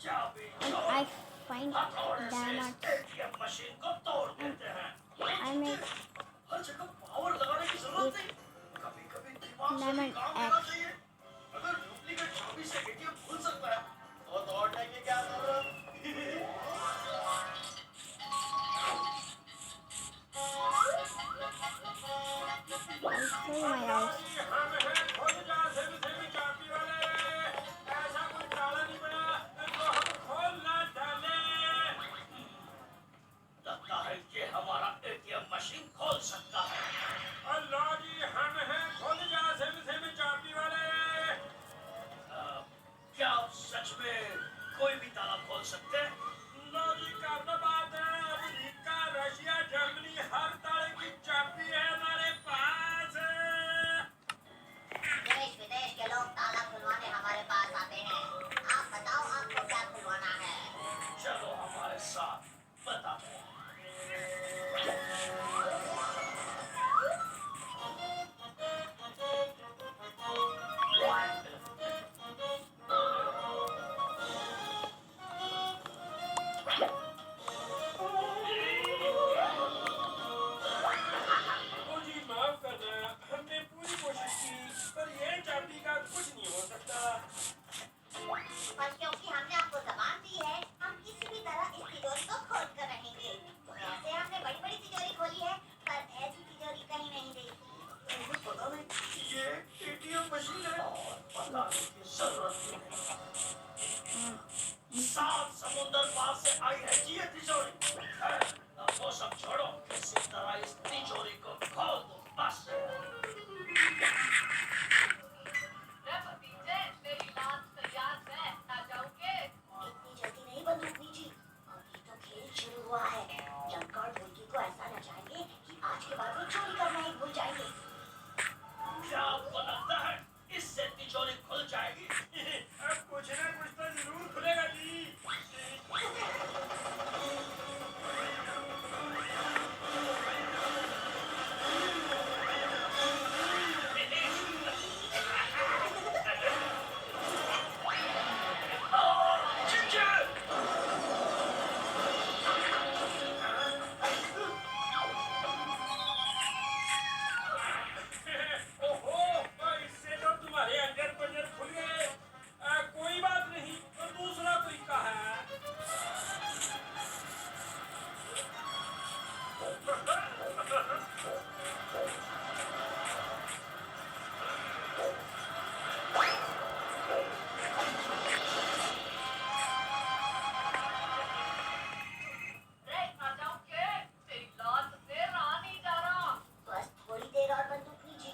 and I find diamond and I make it diamond X. I'll show you my house. लगता है ये हमारा ATM machine खोल सकता है। अल्लाह जी हम हैं खोल जा सिम चाबी वाले। क्या आप सच में कोई भी ताला खोल सकते हैं? लो जी क्या बात है। अमेरिका रशिया जर्मनी हर ताले की चाबी है हमारे पास। देश विदेश के लोग ताला खुलवाने हमारे पास आते हैं। आप बताओ आपको क्या खुलवाना है? चलो हमारे साथ बताते हैं। मुझे माफ करना, हमने पूरी कोशिश की पर ये चाबी का कुछ नहीं हो सकता। पर क्योंकि हमने आपको जबान दी है, हम किसी भी तरह इस तिजोरी को खोल कर रहेंगे। वैसे हमने बड़ी बड़ी तिजोरी खोली है, पर ऐसी तिजोरी कहीं नहीं देखी। मुझे पता नहीं ये एटीएम मशीन है और पता नहीं की जरूरत नहीं। सात समुंदर पार से आई है जी ये तिजोरी। अब वो सब छोड़ो, किसी तरह इस तिजोरी को खोल दो बस। मेरी लात तैयार है, आ जाओगे? इतनी जल्दी नहीं बंदूकनी जी, अभी तो खेल शुरू हुआ है। जंका और ढोलकी को ऐसा नचाएंगे कि आज के बाद वो चोरी करना ही भूल जाएंगे। क्या आपको लगता है इससे तिजोरी खुल जाएगी? अब कुछ ना कुछ तो जरूर खुलेगा जी। ओहो, इससे तो तुम्हारे अंदर पंजर खुल गए। कोई बात नहीं, तो दूसरा तरीका है। आ जाओगे? तेरी लात से रहा नहीं जा रहा। बस थोड़ी देर और बंदूकनी जी।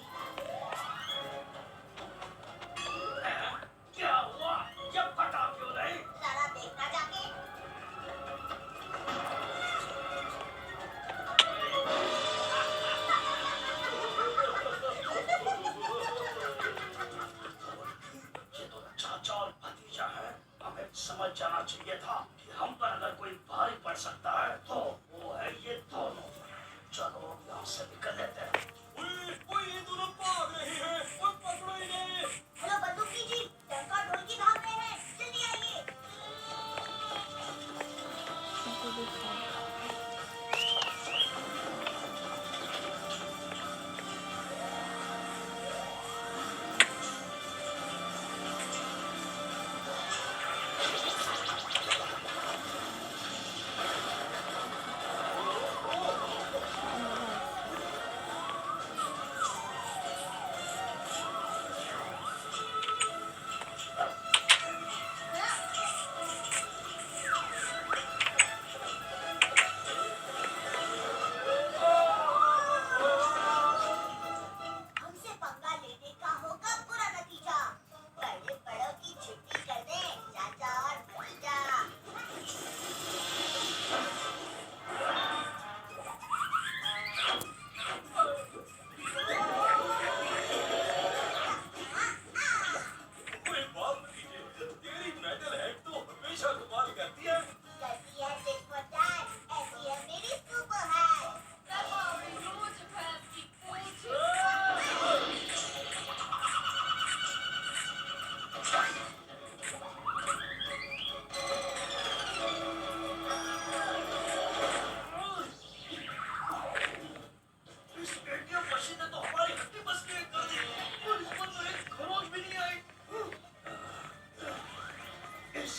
क्या हुआ? ये फटा क्यों नहीं? जरा देखना जाके। ये तो चाचा और भतीजा है। हमें समझ जाना चाहिए था कि हम पर अगर कोई भारी पड़ सकता है तो वो है ये दोनों। चलो यहाँ से निकल लेते हैं। ये दोनों भाग रहे हैं, पकड़ो इन्हें। हेलो बंदूकनी जी, जंका और ढोलकी भाग रहे हैं, जल्दी आइए। Into this side.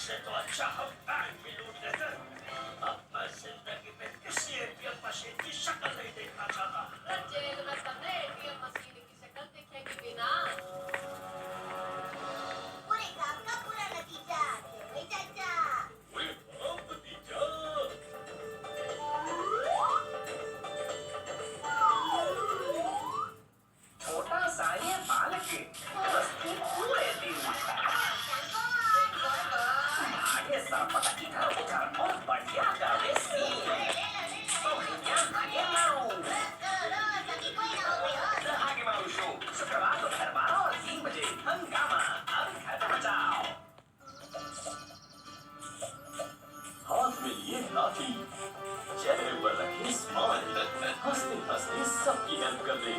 इससे तो अच्छा हम बैंक ही लूट लेते। अब मैं जिंदगी में किसी एटीएम मशीन की शक्ल नहीं देखना चाहता। जेल में तुमने एटीएम मशीन की शक्ल दिखेगी बिना। पूरे काम का पूरा नतीजा वही चाचा। वे हम भतीजा। छोटा सा ये बालक रस्ते पूरे दिन आगे सापट इधर उधर और बढ़िया गावे सीन तो भैया आगे मारो आगे मारो शो शुक्रवार दोपहर 12 और 3 बजे हंगामा अब घर बचाओ। हाथ में लिए लाठी, चेहरे पर रखी स्माइल, हंसते हंसते सबकी हेल्प कर दे।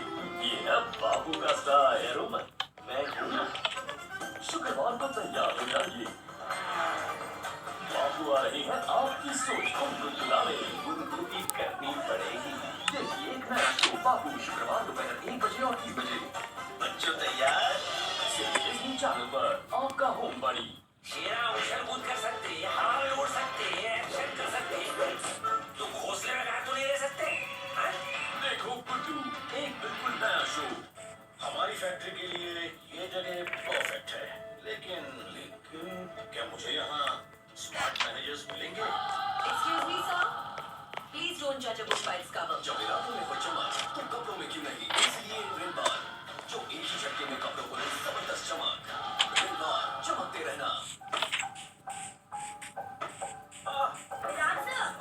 ये है बाबू का स्टार एरोमन। मैं हूँ ना। शुक्रवार को तैयार हो जाइए। बाबू आ रही है आपकी सोच को गुदगुदाने। गुदगुदी करनी पड़ेगी। देखिए एक नया शो बाबू शुक्रवार दोपहर 1 बजे और 3 बजे। बच्चों तैयार? सिर्फ डिज्नी चैनल पर आपका होम बड़ी। शेरा उछल कूद कर सकते हैं, हवा में उड़ सकते हैं, एक्शन कर सकते हैं। तो घोंसले में तो नहीं रह सकते हाँ? देखो बुद्धू, एक बिल्कुल नया शो। हमारी फैक्ट्री के लिए ये जगह परफेक्ट है, लेकिन क्या मुझे यहाँ स्मार्ट मैनेजर्स मिलेंगे? Excuse me, sir. Please don't judge a book by its cover. जब इरादों में हो चमक, तो कपड़ों में क्यों नहीं? इसलिए विनबार, जो एक ही झटके में कपड़ों को दे जबरदस्त चमक। विनबार, चमकते रहना।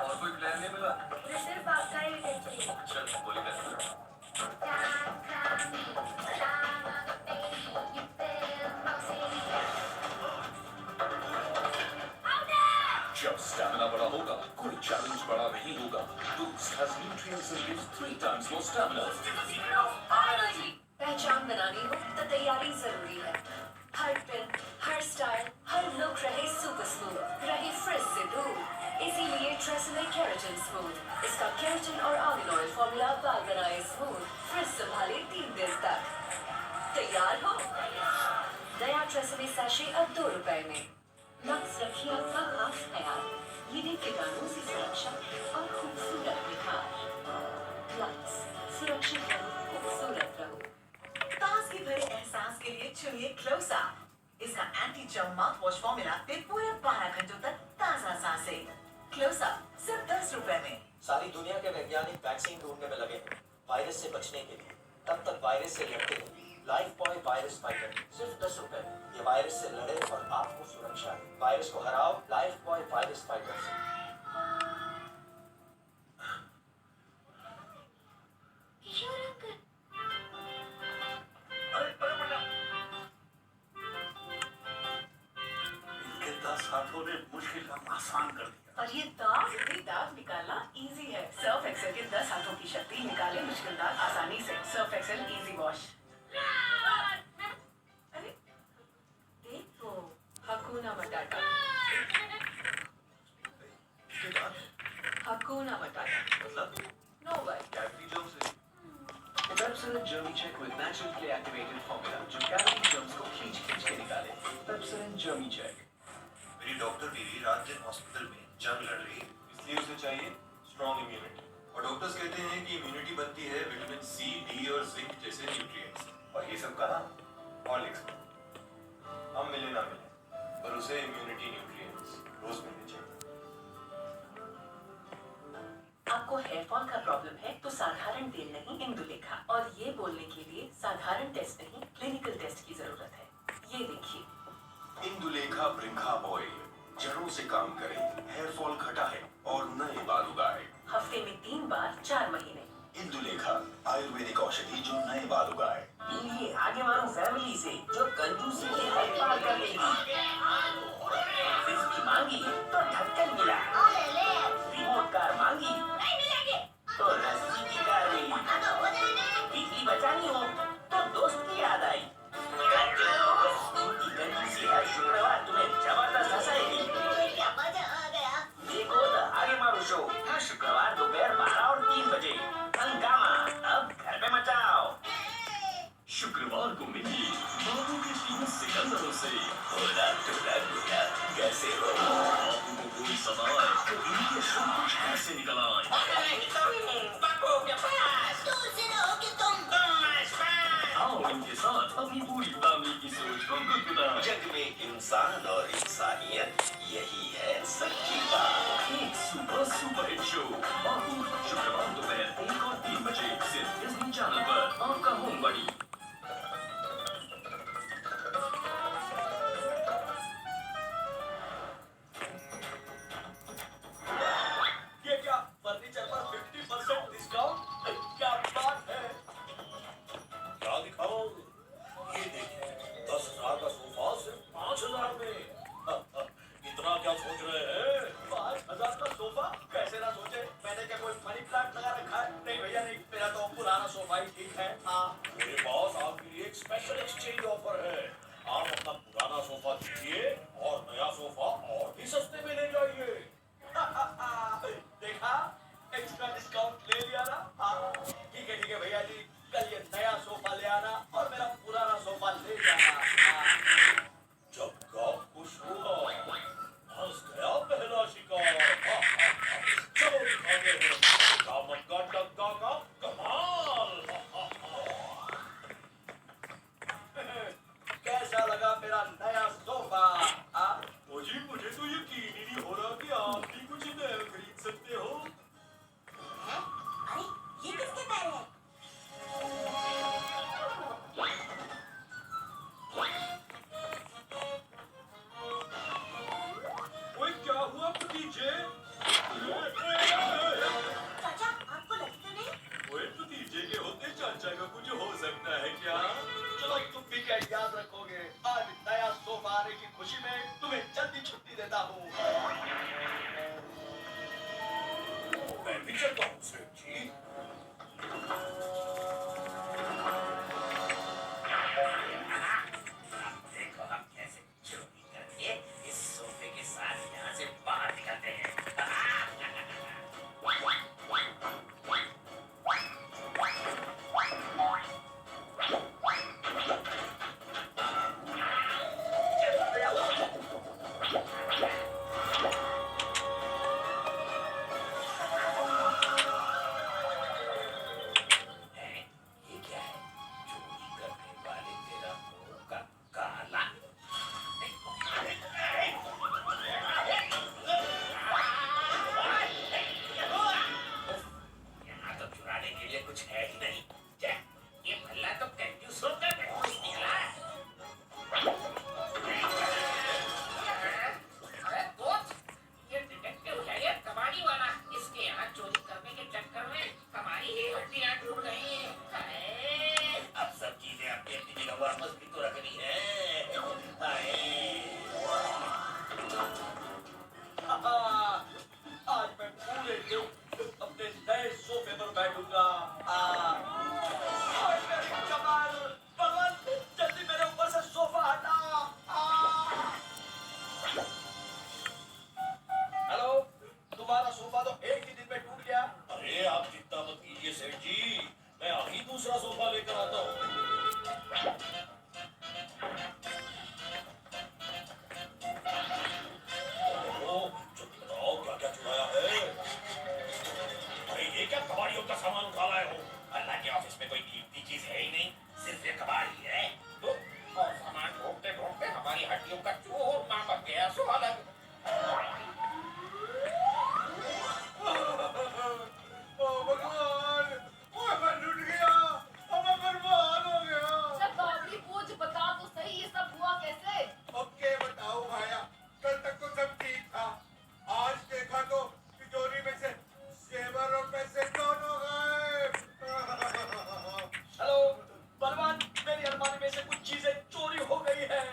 और कोई प्लान नहीं मिला? मुझे सिर्फ आपका ही चाहिए। चल बोली कर। जब स्टैमिना बड़ा होगा, कोई चैलेंज बड़ा नहीं होगा। Boost has nutrients and gives 3 times more stamina. पहचान बनानी हो तो तैयारी जरूरी है। हर पिन, हर स्टाइल, हर लुक रहे सुपर स्मूथ, रहे फ्रिज से दूर। इसीलिए ट्रेसेमे केराटिन स्मूथ। इसका केराटिन और आर्गन ऑयल फॉर्मूला बाल बनाए स्मूथ, फ्रिज संभाले 3 दिन तक। तैयार हो? नया ट्रेसेमे सैशे अब 2 रुपए में। लक्स रखिए आपका खास ख्याल। ये दे कीटाणु से सुरक्षा और खूबसूरत निखार। लक्स, सुरक्षित रहो, खूबसूरत रहो। ताजगी भरे एहसास के लिए चुनिए क्लोज अप। इसका एंटी जर्म माउथवॉश फॉर्मूला दे पूरे 12 घंटों तक ताजा सांसें। क्लोज अप सिर्फ 10 रुपए में। सारी दुनिया के वैज्ञानिक वैक्सीन ढूंढने में लगे हैं वायरस से बचने के लिए। तब तक वायरस से लड़ते हैं। लाइफ बॉय वायरस फाइटर सिर्फ 10 रुपए में। ये वायरस से लड़े और आपको सुरक्षा है। वायरस को हराओ लाइफ बॉय वायरस फाइटर से। इनके 10 हाथों ने मुश्किल काम आसान कर दिया। और ये दाग निकालना इजी है। सर्फ एक्सेल के 10 हाथों की शक्ति निकाले मुश्किल दाग आसानी से। Surf Excel easy wash. अरे देखो हकुना मटाटा। हकुना मटाटा मतलब नो वे। कैविटी जर्म से। Pepsodent Germy Check with natural clay activated formula जो cavity germs को खींच के निकाले। Pepsodent Germy Check। मेरी डॉक्टर बीवी रात दिन हॉस्पिटल में जंग लड़ रही है, इसलिए उसे चाहिए स्ट्रॉन्ग इम्यूनिटी। और डॉक्टर्स कहते हैं कि इम्यूनिटी बनती है विटामिन सी, डी और जिंक जैसे न्यूट्रिएंट्स। और ये सब कहाँ? हॉर्लिक्स में। हम मिले ना मिले, पर उसे इम्यूनिटी न्यूट्रिएंट्स रोज मिलने चाहिए। आपको हेयर फॉल का प्रॉब्लम है तो साधारण तेल नहीं इंदुलेखा। और ये बोलने के लिए साधारण टेस्ट नहीं क्लिनिकल टेस्ट की जरूरत है। ये देखिए इंदुलेखा ब्रिंका ऑयल जड़ों से काम करे, हेयर फॉल घटाए और नए बाल उगाए। हफ्ते में 3 बार 4 महीने। इंदुलेखा आयुर्वेदिक औषधि जो नए बाल उगाए। ये आगे मारो फैमिली से जो कंजूसी के हर पार कर लेगी। फ्रिज की मांगी तो ढक्कन मिला। रिमोट कार मांगी तो रस्सी की कार मिली। बिजली बचानी हो तो दोस्त की याद आई। इनकी कंजूसी हर शुक्रवार तुम्हें जबरदस्त हंसाएगी। क्या मजा आ गया। देखो द आगे मारो शो हर शुक्रवार दोपहर 12 और 3 बजे। हंगामा अब घर में मचाओ। शुक्रवार को मिलिए बाबू के 3 सिकंदरों से। दबाए तो इनके सब कुछ ऐसे निकल आए। दूर से रहो कि तुम आओ इनके साथ अपनी पूरी फैमिली की सोच को गुदगुदाएं। जग में इंसान और इंसानियत यही है सच्ची बात। एक सुपर हिट शो बाबू शुक्रवार दोपहर 1 और 3 बजे सिर्फ डिज्नी चैनल पर। आपका होम बड़ी। ये क्या फर्नीचर पर 50% डिस्काउंट? क्या बात है। क्या दिखाओ? ये देखिए 10,000 का सोफा सिर्फ 5,000 में। इतना क्या सोच रहे हैं? 5,000 का सोफा? कैसे ना सोचे, मैंने क्या कोई मनी प्लांट लगा रखा है? नहीं भैया नहीं, मेरा तो पुराना सोफा ही ठीक है। हाँ मेरे पास आपके लिए एक स्पेशल एक्सचेंज ऑफर है। आप अपना पुराना सोफा दीजिए और नया सोफा और भी सस्ते में ले जाइए। देखा, एक्स्ट्रा डिस्काउंट ले लिया ना। हाँ ठीक है भैया जी, कल ये नया सोफा ले आना और मेरा पुराना सोफा ले जाना। हाँ। जब गाँव खुश हुआ, फंस गया पहला शिकार। चलो दिखाते हैं दामन का टक्का का कमाल। कैसा लगा मेरा नया सोफा? हाँ? जी मुझे तो यकीन ही नहीं हो रहा कि आप भी कुछ नया खरीद सकते हो। अरे ये किसके पैर है? ओए क्या हुआ भतीजे? चाचा आपको लगी तो नहीं? ओए भतीजे के होते चाचा का कुछ हो सकता है क्या? चलो तुम भी क्या याद रखोगे, आज नया सोफा आने की खुशी में तुम्हें जल्दी छुट्टी देता हूँ। मैं भी चलता हूँ सेठ जी। देखो हम कैसे चोरी करके इस सोफे के साथ यहाँ से बाहर निकलते हैं। ये क्या है? चोरी करने वाले तेरा मुंह का काला। यहाँ तो चुराने के लिए कुछ है ही नहीं। क्या ये भल्ला तो कंजूस होकर निकला। अरे दोस्त, ये डिटेक्टिव है ये कबाड़ी वाला। इसके यहाँ चोरी करने के चक्कर में हमारी ही हड्डियाँ टूट गई हैं। अरे, अब सब चीजें अपनी अपनी जगह वापस भी तो रखनी है। आज मैं पूरे दिन अपने नए सोफे पर बैठूंगा। कमाल, बलवंत, जल्दी मेरे ऊपर से सोफा हटा। हेलो, तुम्हारा सोफा तो एक ही दिन में टूट गया। अरे आप चिंता मत कीजिए सेठ जी, मैं अभी दूसरा सोफा लेकर आता हूँ। ओह, जल्दी बताओ क्या क्या चुराया है? अरे ये क्या कबाड़ियों का सामान उठा लाए हो? अल्लाह के ऑफिस में कोई कीमती चीज है ही नहीं, सिर्फ ये कबाड़ी है। तो और सामान ढूंढते ढूंढते हमारी हड्डियों का चूर मां बन गया। सो अलग। भगवान, ओए मैं लुट गया, अब मैं बर्बाद हो गया। सब बावली पूछ बता तो सही ये सब हुआ कैसे? ओके बताओ भाया, कल तक तो सब ठीक था। आज देखा तो तिजोरी में से जेवर और पैसे दोनों गायब। हेलो बलवान, मेरी अलमारी में से कुछ चीजें चोरी हो गई है।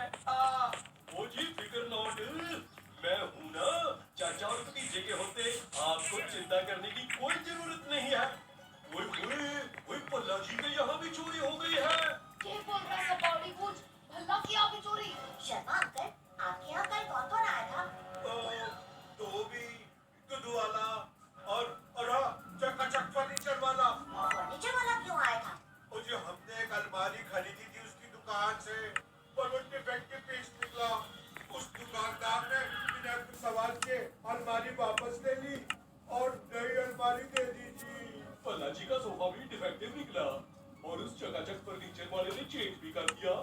वो जी फिक्र नॉट, मैं हूँ ना। चाचा और भतीजे के होते आपको चिंता करने की कोई जरूरत नहीं है। ओए पल्ला जी के यहाँ भी चोरी हो गई है। ये बोल रहा सब बावली पूछ भल्ला की आपकी चोरी? शर्मा अंकल, आपके यहाँ कल कौन कौन आया था? धोबी, दुधू वाला और हाँ, चकाचक फर्नीचर वाला। फर्नीचर वाला क्यों आया था? और जो हमने एक अलमारी खरीदी थी उसकी दुकान से, पर वो डिफेक्टिव पीस निकला। उस दुकानदार ने बिना सवाल के अलमारी वापस ले ली और नई अलमारी दे दीजिए। फलाजी का सोफा भी डिफेक्टिव निकला और उस चकाचक फर्नीचर वाले ने चेंज भी कर दिया।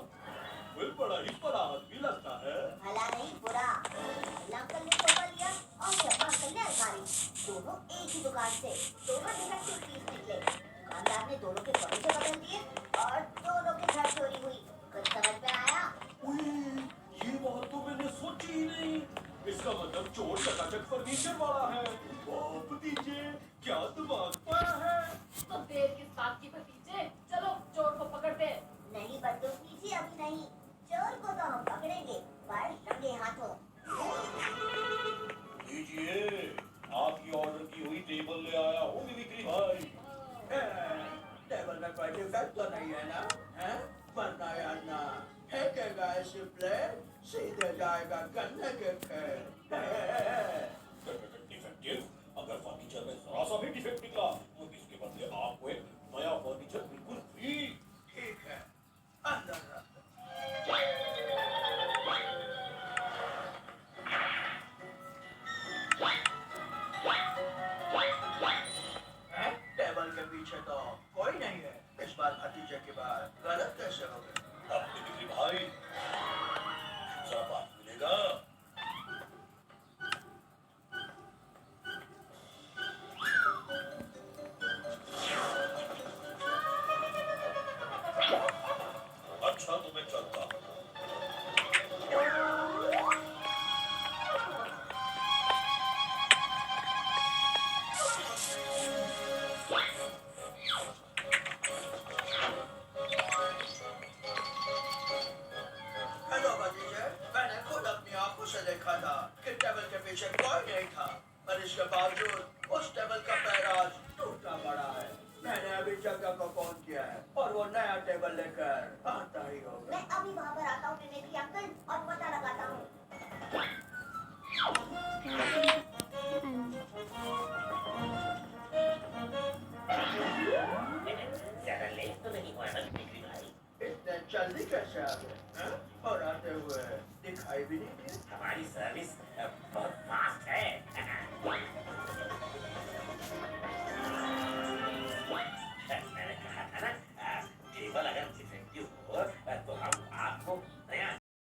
वो बड़ा ही बड़ा आदमी लगता है। भला नहीं बुरा। अल्लाह अंकल ने सोफा लिया और शर्मा अंकल ने अलमारी, दोनों एक ही दुकान से, दोनों डिफेक्टिव पीस निकले। दुकानदार ने दोनों के फर्नीचर बदल दिए और दोनों के घर चोरी हुई। कुछ समझ में आया? ये बात तो मैंने सोची ही नहीं। इसका मतलब चोर चकाचक फर्नीचर वाला है। वाह भतीजे, क्या दिमाग पाया है। तो देर किस बात की भतीजे, चलो चोर को पकड़ते हैं। नहीं बंदूक कीजिए, अभी नहीं। चोर को तो हम पकड़ेंगे पर रंगे हाथों। लीजिए, आपकी ऑर्डर की हुई टेबल ले आया हूँ मिमिक्री भाई। टेबल में कोई डिफेक्ट तो नहीं है ना? हैं? वरना यार ना फेंकेगा ऐसी प्लेट, सीधे जाएगा गन्ने के खेत। डिफेक्टिव? अगर फर्नीचर में जरा सा भी डिफेक्ट निकला तो इसके बदले आपको एक नया फर्नीचर बिल्कुल फ्री। ठीक है, अंदर रख। हैं? टेबल के पीछे तो कोई नहीं है। इस बार भतीजे के बाद गलत कैसे हो गए? अब मिमिक्री भाई, शाबाश मिलेगा। अच्छा तो मैं चलता हूँ। हेलो भतीजे, मैंने खुद अपनी आंखों से देखा था कि टेबल के पीछे कोई नहीं था, पर इसके बावजूद उस टेबल का पैर आज टूटा पड़ा है। मैंने अभी जगह को फोन किया है और वो नया टेबल लेकर आता ही होगा। मैं अभी वहाँ पर आता हूँ मिमिक्री अंकल और पता लगाता हूँ। ज्यादा लेट तो नहीं हुआ ना मिमिक्री भाई? इतने जल्दी कैसे आ गए? हैं? और आते हुए दिखाई भी नहीं दिए। हमारी सर्विस बहुत फास्ट है।